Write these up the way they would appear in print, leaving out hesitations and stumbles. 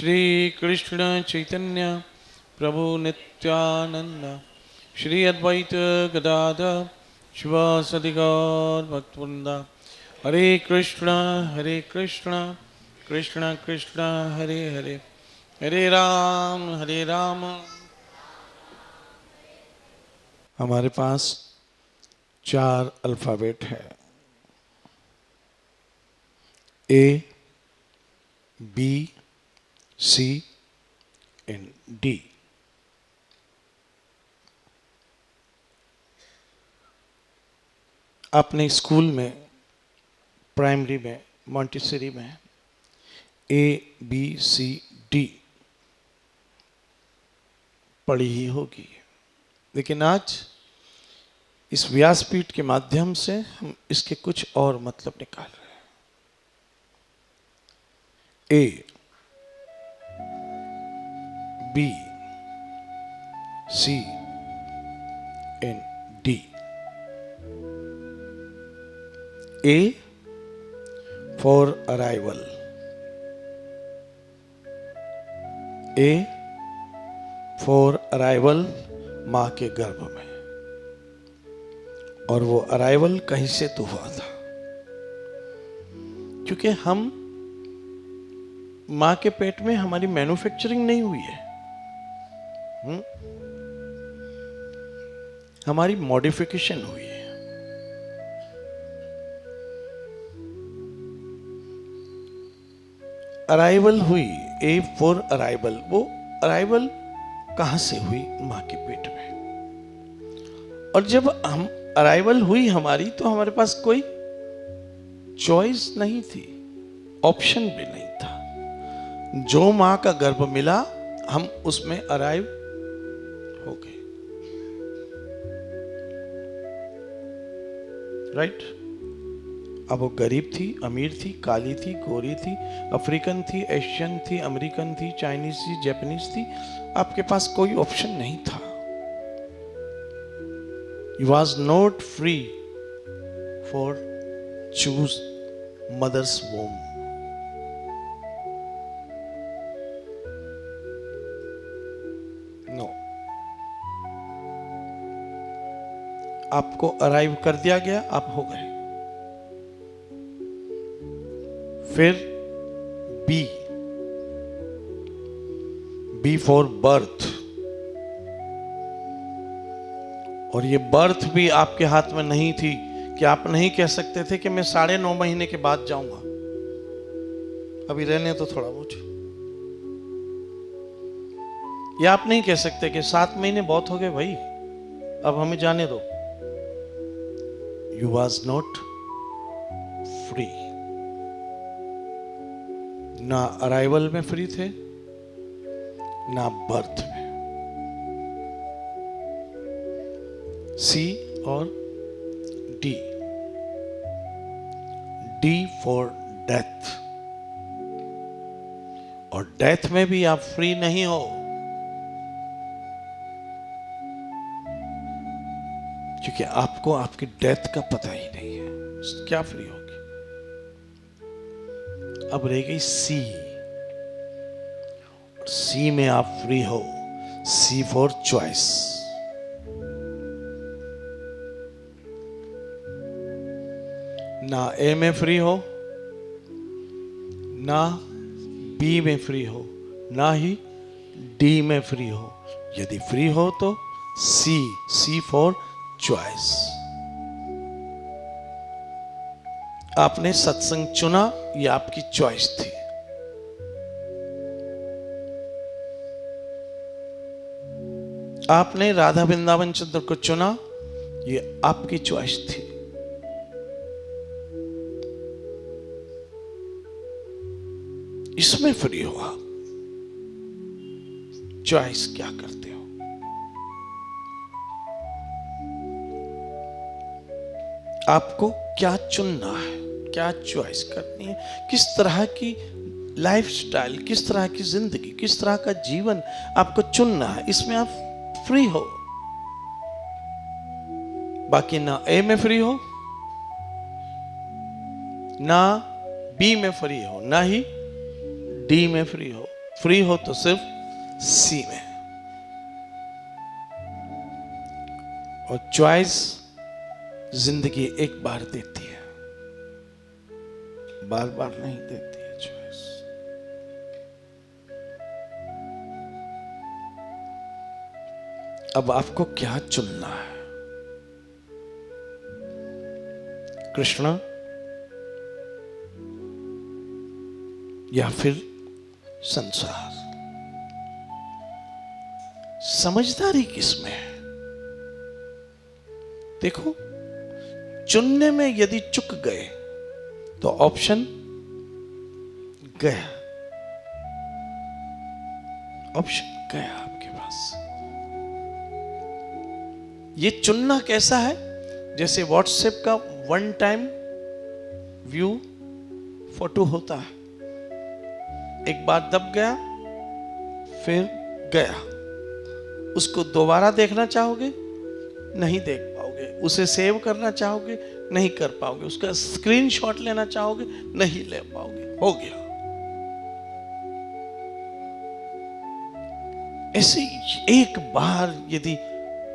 श्री कृष्ण चैतन्य प्रभु नित्यानंद श्री अद्वैत गदाधर शिवासादि गौर भक्तवृंद। हरे कृष्ण कृष्ण कृष्ण हरे हरे, हरे राम। हमारे पास 4 अल्फ़ाबेट है, A B C and D. आपने स्कूल में, प्राइमरी में, मॉन्टेसरी में ए बी सी डी पढ़ी ही होगी, लेकिन आज इस व्यासपीठ के माध्यम से हम इसके कुछ और मतलब निकाल रहे हैं। A B C and D. A for arrival, A for arrival मां के गर्भ में, और वो अराइवल कहीं से तो हुआ था, क्योंकि हम मां के पेट में हमारी मैन्युफैक्चरिंग नहीं हुई है, हमारी मॉडिफिकेशन हुई है। अराइवल हुई, ए फॉर अराइवल। वो अराइवल कहां से हुई? मां के पेट में। और जब हम अराइवल हुई हमारी, तो हमारे पास कोई चॉइस नहीं थी, ऑप्शन भी नहीं था। जो मां का गर्भ मिला, हम उसमें अराइव हो गए। राइट? अब वो गरीब थी, अमीर थी, काली थी, गोरी थी, अफ्रीकन थी, एशियन थी, अमेरिकन थी, चाइनीज थी, जापानीज थी, आपके पास कोई ऑप्शन नहीं था। You was not free for choose mother's womb. No. आपको अराइव कर दिया गया, आप हो गए। फिर बी फॉर बर्थ। और ये बर्थ भी आपके हाथ में नहीं थी कि आप नहीं कह सकते थे कि मैं 9.5 महीने के बाद जाऊंगा, अभी रहने तो थोड़ा बहुत। या आप नहीं कह सकते कि 7 महीने बहुत हो गए भाई, अब हमें जाने दो। You was not free. ना अराइवल में फ्री थे, ना बर्थ में। सी और डी। D for death. और डेथ में भी आप फ्री नहीं हो, क्योंकि आपको आपकी डेथ का पता ही नहीं है, क्या फ्री होगी। अब रह गई सी। सी में आप फ्री हो, सी फॉर चॉइस। ना ए में फ्री हो, ना बी में फ्री हो, ना ही डी में फ्री हो। यदि फ्री हो तो सी फॉर चॉइस। आपने सत्संग चुना, ये आपकी चॉइस थी। आपने राधा वृंदावन चंद्र को चुना, ये आपकी चॉइस थी। इसमें फ्री हो आप। चॉइस क्या करते हो? आपको क्या चुनना है, क्या चॉइस करनी है, किस तरह की लाइफस्टाइल, किस तरह की जिंदगी, किस तरह का जीवन आपको चुनना है, इसमें आप फ्री हो। बाकी ना ए में फ्री हो, ना बी में फ्री हो, ना ही डी में फ्री हो। फ्री हो तो सिर्फ सी में। और चॉइस जिंदगी एक बार देती है, बार बार नहीं देती है चॉइस। अब आपको क्या चुनना है, कृष्ण या फिर संसार? समझदारी किसमें है? देखो, चुनने में यदि चुक गए तो ऑप्शन गया, ऑप्शन गया आपके पास। ये चुनना कैसा है? जैसे व्हाट्सएप का वन टाइम व्यू फोटो होता है, एक बार दब गया फिर गया, उसको दोबारा देखना चाहोगे नहीं देख पाओगे, उसे सेव करना चाहोगे नहीं कर पाओगे, उसका स्क्रीनशॉट लेना चाहोगे नहीं ले पाओगे, हो गया। ऐसे एक बार यदि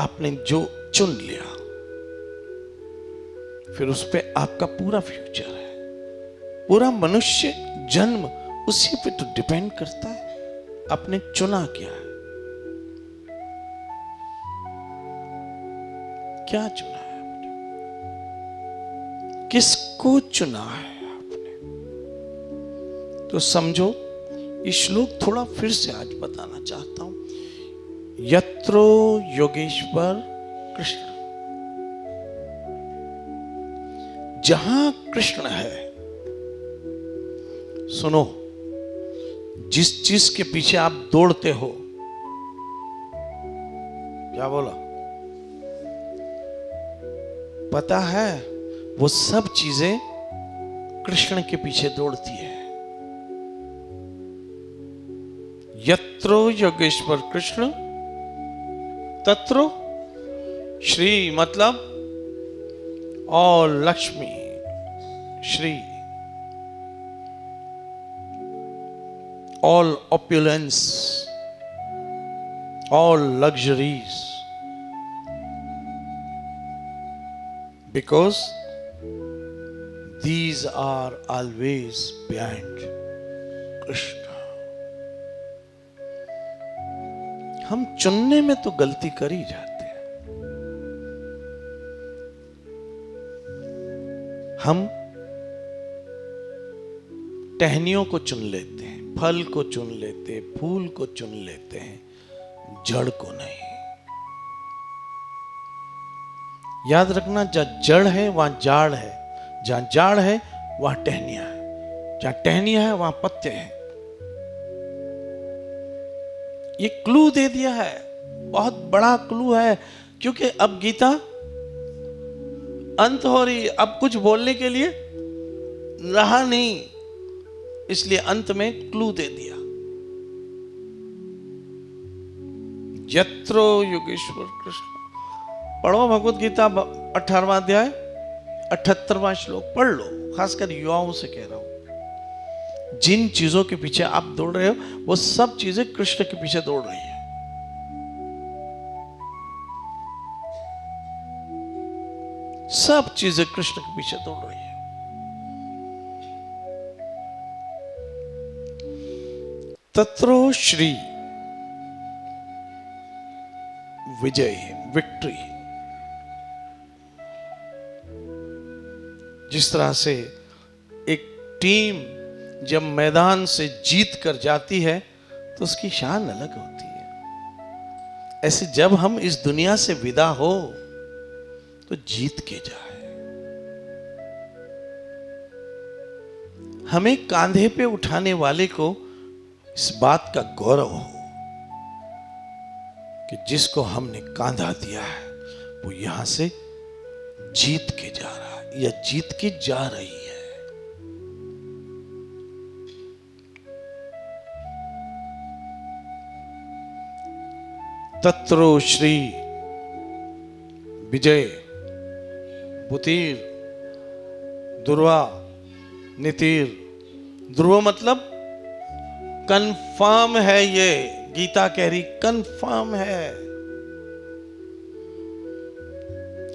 आपने जो चुन लिया, फिर उस पे आपका पूरा फ्यूचर है, पूरा मनुष्य जन्म उसी पे तो डिपेंड करता है। आपने चुना क्या है, क्या चुना है आपने, किसको चुना है आपने? तो समझो, ये श्लोक थोड़ा फिर से आज बताना चाहता हूं। यत्रो योगेश्वर कृष्ण, जहां कृष्ण है, सुनो, जिस चीज के पीछे आप दौड़ते हो, क्या बोला, पता है? वो सब चीजें कृष्ण के पीछे दौड़ती है। यत्रो योगेश्वर कृष्ण तत्रो श्री, मतलब और Lakshmi, Shri, all opulence, all luxuries, because these are always behind Krishna. हम चुनने में तो गलती कर ही जाते हैं। हम टहनियों को चुन लेते हैं, फल को चुन लेते हैं, फूल को चुन लेते हैं, जड़ को नहीं। याद रखना, जहां जड़ है वहां जाड़ है, जहां जाड़ है वहां टहनियां है, जहां टहनियां है वहां पत्ते हैं। ये क्लू दे दिया है, बहुत बड़ा क्लू है, क्योंकि अब गीता अंत हो रही, अब कुछ बोलने के लिए रहा नहीं, इसलिए अंत में क्लू दे दिया। यत्रो योगेश्वर कृष्ण, पढ़ो भगवत गीता 18वां अध्याय 78वां श्लोक पढ़ लो, खासकर युवाओं से कह रहा हूं। जिन चीजों के पीछे आप दौड़ रहे हो वो सब चीजें कृष्ण के पीछे दौड़ रही है। सब चीजें कृष्ण के पीछे दौड़ रही है। तत्रो श्री, विजय, विक्ट्री। जिस तरह से एक टीम जब मैदान से जीत कर जाती है तो उसकी शान अलग होती है, ऐसे जब हम इस दुनिया से विदा हो तो जीत के जाए। हमें कांधे पे उठाने वाले को इस बात का गौरव हो कि जिसको हमने कांधा दिया है वो यहां से जीत के जा रहा है या जीत के जा रही है। तत्रो श्री विजय बुतिर ध्रुवा नितिर। ध्रुव मतलब कंफर्म है, ये गीता कह रही कंफर्म है,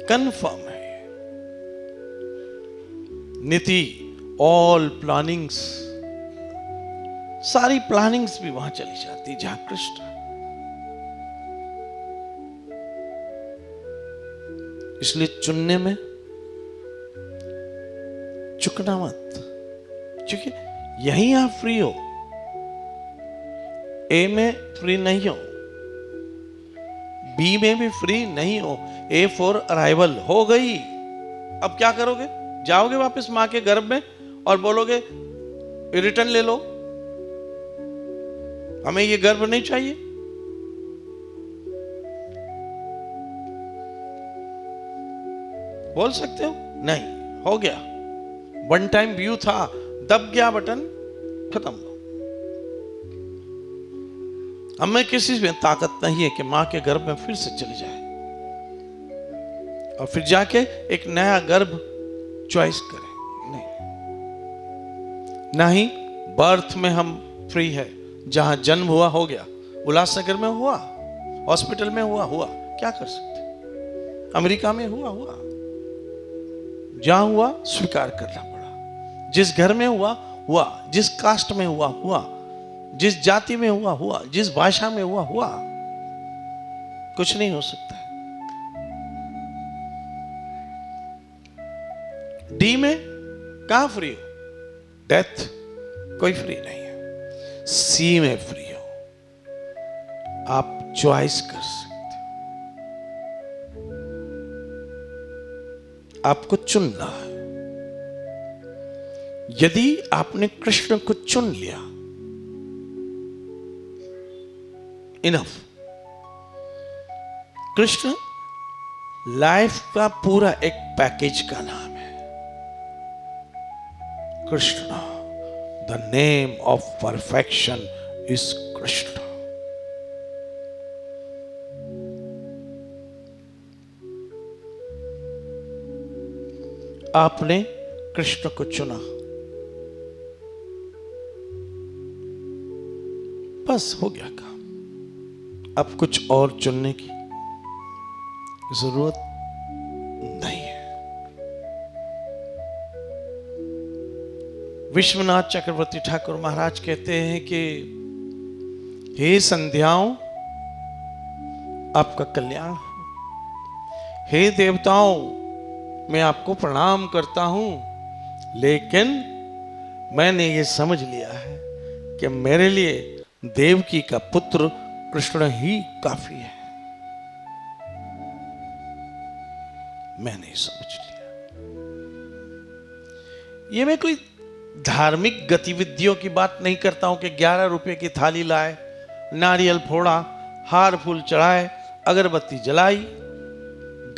कंफर्म है। नीति, ऑल प्लानिंग्स, सारी प्लानिंग्स भी वहां चली जाती जहां कृष्ण। इसलिए चुनने में चुकना मत, क्योंकि यहीं आप फ्री हो, ए में फ्री नहीं हो, बी में भी फ्री नहीं हो। ए फॉर अराइवल हो गई, अब क्या करोगे? जाओगे वापस मां के गर्भ में और बोलोगे रिटर्न ले लो, हमें ये गर्भ नहीं चाहिए? बोल सकते हो? नहीं, हो गया, वन टाइम व्यू था, दब गया बटन, खत्म। हमें किसी में ताकत नहीं है कि मां के गर्भ में फिर से चले जाए और फिर जाके एक नया गर्भ चॉइस करें। नहीं, बर्थ में हम फ्री है, जहां जन्म हुआ हो गया, उल्लासनगर में हुआ, हॉस्पिटल में हुआ, क्या कर सकते? अमेरिका में हुआ, जहां हुआ स्वीकार करना पड़ा। जिस घर में हुआ, जिस कास्ट में हुआ, जिस जाति में हुआ, जिस भाषा में हुआ, कुछ नहीं हो सकता। डी में कहां फ्री हो? डेथ, कोई फ्री नहीं है। सी में फ्री हो, आप चॉइस कर सकते हो, आपको चुनना है। यदि आपने कृष्ण को चुन लिया, इनफ। कृष्ण लाइफ का पूरा एक पैकेज का नाम है। Krishna, the name of perfection is Krishna. आपने कृष्ण को चुना, बस हो गया काम। अब कुछ और चुनने की जरूरत नहीं है। विश्वनाथ चक्रवर्ती ठाकुर महाराज कहते हैं कि हे संध्याओं, आपका कल्याण हो। हे देवताओं, मैं आपको प्रणाम करता हूं, लेकिन मैंने ये समझ लिया है कि मेरे लिए देवकी का पुत्र कृष्ण ही काफी है। मैंने समझ लिया। ये मैं कोई धार्मिक गतिविधियों की बात नहीं करता हूं कि 11 रुपए की थाली लाए, नारियल फोड़ा, हार फूल चढ़ाए, अगरबत्ती जलाई,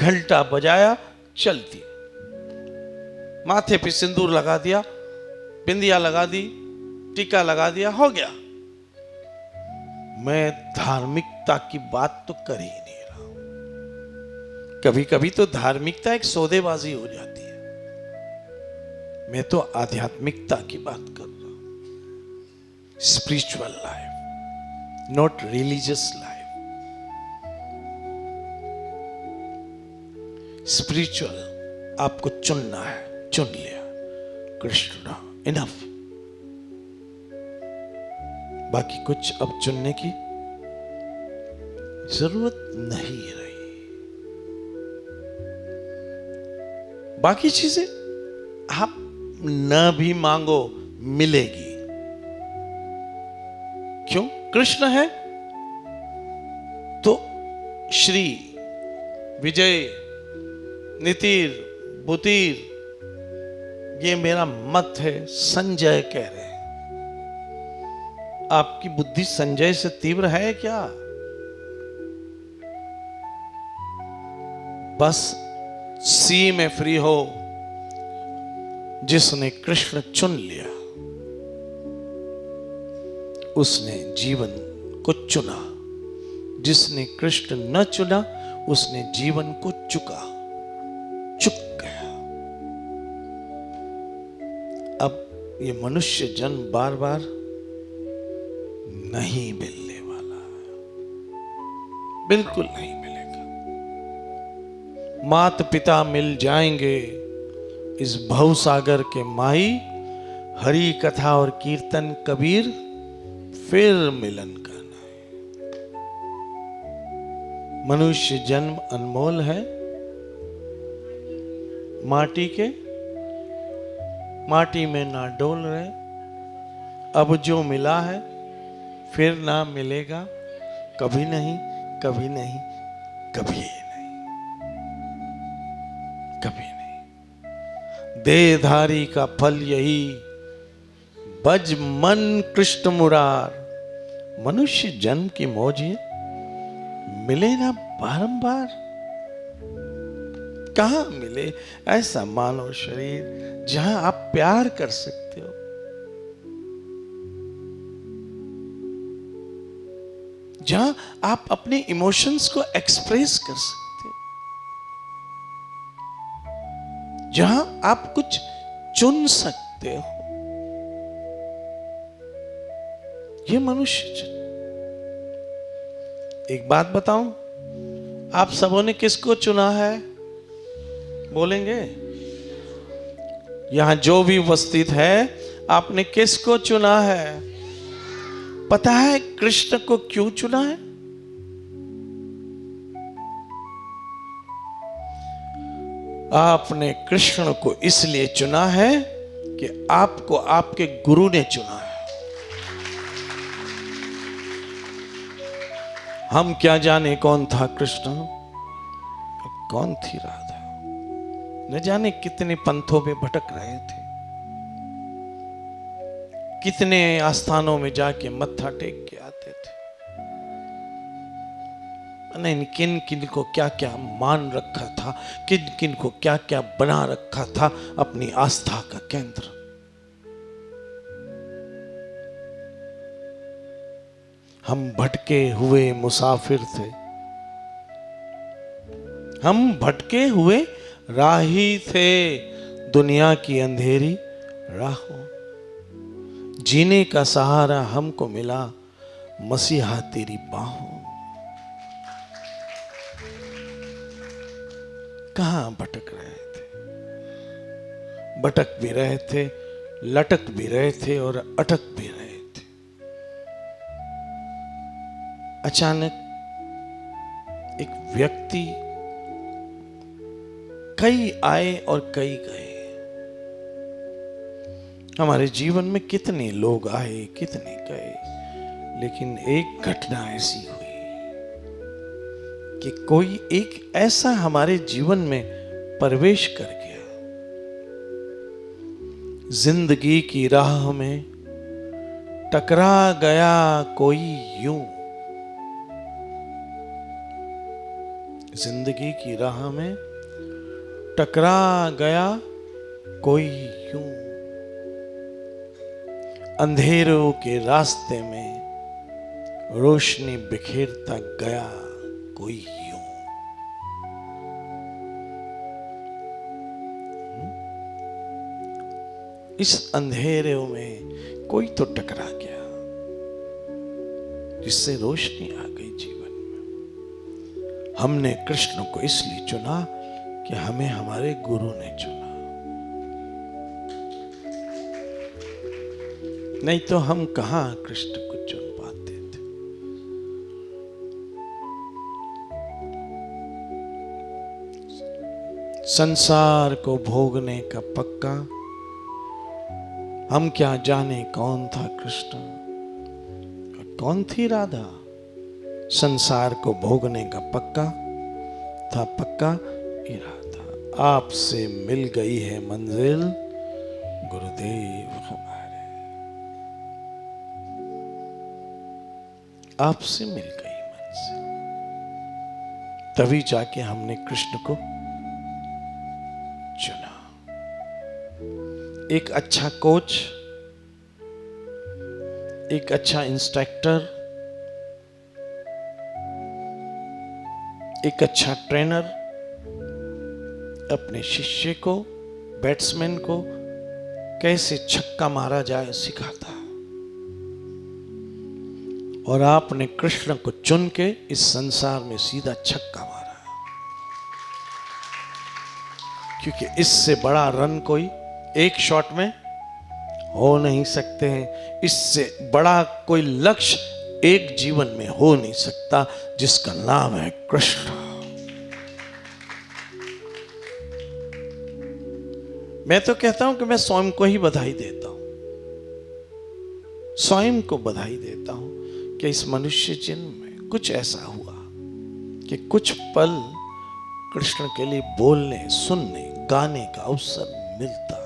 घंटा बजाया, चलती, माथे पे सिंदूर लगा दिया, बिंदिया लगा दी, टीका लगा दिया, हो गया। मैं धार्मिकता की बात तो कर ही नहीं रहा हूं। कभी कभी तो धार्मिकता एक सौदेबाजी हो जाती है। मैं तो आध्यात्मिकता की बात कर रहा हूं। Spiritual life, not religious life. Spiritual आपको चुनना है, चुन लिया, कृष्ण इनफ। बाकी कुछ अब चुनने की जरूरत नहीं रही। बाकी चीजें आप न भी मांगो, मिलेगी। क्यों? कृष्ण है तो श्री, विजय, नितिर, बुतिर, ये मेरा मत है। संजय कह रहे हैं। आपकी बुद्धि संजय से तीव्र है क्या? बस सी में फ्री हो। जिसने कृष्ण चुन लिया, उसने जीवन को चुना। जिसने कृष्ण न चुना, उसने जीवन को चुका, चुक गया। अब ये मनुष्य जन्म बार बार नहीं मिलने वाला, बिल्कुल नहीं मिलेगा। मात पिता मिल जाएंगे इस भव सागर के माई, हरि कथा और कीर्तन कबीर फिर मिलन का नहीं। मनुष्य जन्म अनमोल है, माटी में ना डोल रहे। अब जो मिला है फिर ना मिलेगा, कभी नहीं, कभी नहीं, कभी नहीं, कभी नहीं। देहधारी का फल यही, बज मन कृष्ण मुरार। मनुष्य जन्म की मौज है, मिले ना बारंबार। कहां मिले ऐसा मानव शरीर जहां आप प्यार कर सकते हो, जहां आप अपने इमोशंस को एक्सप्रेस कर सकते हो, जहां आप कुछ चुन सकते हो। ये मनुष्य जन्म। एक बात बताऊं, आप सबों ने किसको चुना है? बोलेंगे? यहां जो भी उपस्थित है, आपने किसको चुना है? पता है कृष्ण को क्यों चुना है? आपने कृष्ण को इसलिए चुना है कि आपको आपके गुरु ने चुना है। हम क्या जाने कौन था कृष्ण, कौन थी राधा। न जाने कितने पंथों में भटक रहे थे, कितने आस्थानों में जाके मत्था टेक के आते थे। नहीं, किन किन को क्या क्या मान रखा था, किन किन को क्या क्या बना रखा था अपनी आस्था का केंद्र। हम भटके हुए मुसाफिर थे, हम भटके हुए राही थे दुनिया की अंधेरी राहों। जीने का सहारा हमको मिला मसीहा तेरी बाहों। कहां भटक रहे थे? भटक भी रहे थे, लटक भी रहे थे और अटक भी रहे थे। अचानक एक व्यक्ति, कई आए और कई गए। हमारे जीवन में कितने लोग आए, कितने गए, लेकिन एक घटना ऐसी हुई कि कोई एक ऐसा हमारे जीवन में प्रवेश कर गया, जिंदगी की राह में टकरा गया कोई यूं। जिंदगी की राह में टकरा गया कोई यूं। अंधेरों के रास्ते में रोशनी बिखेरता गया कोई यूं। इस अंधेरों में कोई तो टकरा गया जिससे रोशनी आ गई जीवन में। हमने कृष्ण को इसलिए चुना कि हमें हमारे गुरु ने चुना, नहीं तो हम कहां कृष्ण को चुन पाते थे। संसार को भोगने का पक्का, हम क्या जाने कौन था कृष्ण और कौन थी राधा। संसार को भोगने का पक्का था, पक्का इरादा। आपसे मिल गई है मंजिल गुरुदेव हमारे, आपसे मिल गई मंजिल। तभी जाके हमने कृष्ण को चुना। एक अच्छा कोच, एक अच्छा इंस्ट्रक्टर, एक अच्छा ट्रेनर अपने शिष्य को, बैट्समैन को कैसे छक्का मारा जाए सिखाता। और आपने कृष्ण को चुन के इस संसार में सीधा छक्का मारा, क्योंकि इससे बड़ा रन कोई एक शॉट में हो नहीं सकते हैं। इससे बड़ा कोई लक्ष्य एक जीवन में हो नहीं सकता, जिसका नाम है कृष्ण। मैं तो कहता हूं कि मैं स्वयं को ही बधाई देता हूं, स्वयं को बधाई देता हूं कि इस मनुष्य जन्म में कुछ ऐसा हुआ कि कुछ पल कृष्ण के लिए बोलने, सुनने, गाने का अवसर मिलता।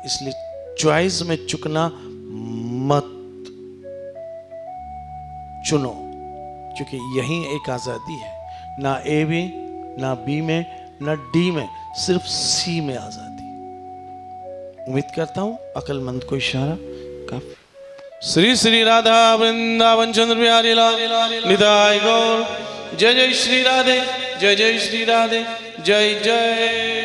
इसलिए चॉइस में चुकना मत चुनो, क्योंकि यही एक आजादी है। ना ए में, ना बी में, ना डी में, सिर्फ सी में आजादी। उम्मीद करता हूं अकलमंद को इशारा काफी। श्री श्री राधा वृंदावन चंद्र बिहारी लाल निताय गौर। जय जय श्री राधे, जय जय श्री राधे, जय जय